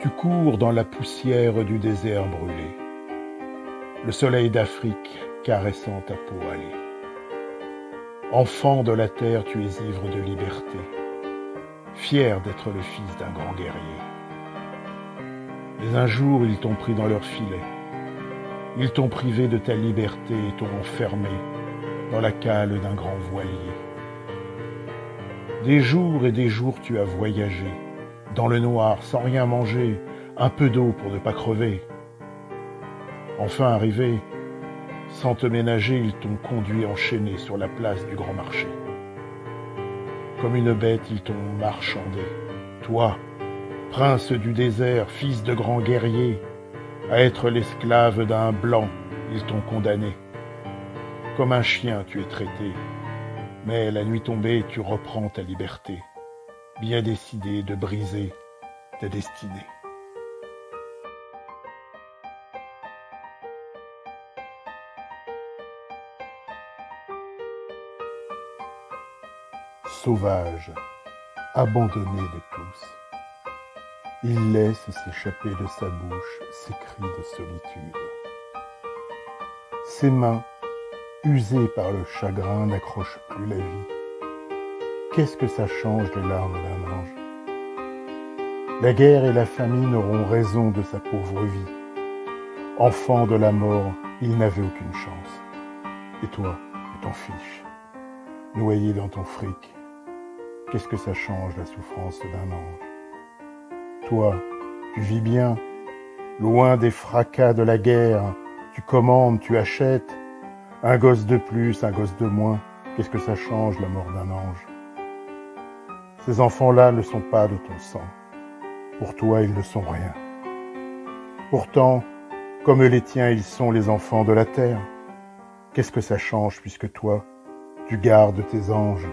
Tu cours dans la poussière du désert brûlé, le soleil d'Afrique caressant ta peau hâlée. Enfant de la terre, tu es ivre de liberté, fier d'être le fils d'un grand guerrier. Mais un jour, ils t'ont pris dans leur filet, ils t'ont privé de ta liberté et t'ont enfermé dans la cale d'un grand voilier. Des jours et des jours tu as voyagé, dans le noir, sans rien manger, un peu d'eau pour ne pas crever. Enfin arrivé, sans te ménager, ils t'ont conduit enchaîné sur la place du grand marché. Comme une bête, ils t'ont marchandé. Toi, prince du désert, fils de grand guerrier, à être l'esclave d'un blanc, ils t'ont condamné. Comme un chien, tu es traité, mais la nuit tombée, tu reprends ta liberté, bien décidé de briser ta destinée. Sauvage, abandonné de tous, il laisse s'échapper de sa bouche ses cris de solitude. Ses mains, usées par le chagrin, n'accrochent plus la vie. Qu'est-ce que ça change les larmes d'un ange? La guerre et la famine auront raison de sa pauvre vie. Enfant de la mort, il n'avait aucune chance. Et toi, tu t'en fiches, noyé dans ton fric. Qu'est-ce que ça change la souffrance d'un ange? Toi, tu vis bien, loin des fracas de la guerre. Tu commandes, tu achètes. Un gosse de plus, un gosse de moins. Qu'est-ce que ça change la mort d'un ange? Ces enfants-là ne sont pas de ton sang. Pour toi, ils ne sont rien. Pourtant, comme les tiens, ils sont les enfants de la terre. Qu'est-ce que ça change puisque toi, tu gardes tes anges?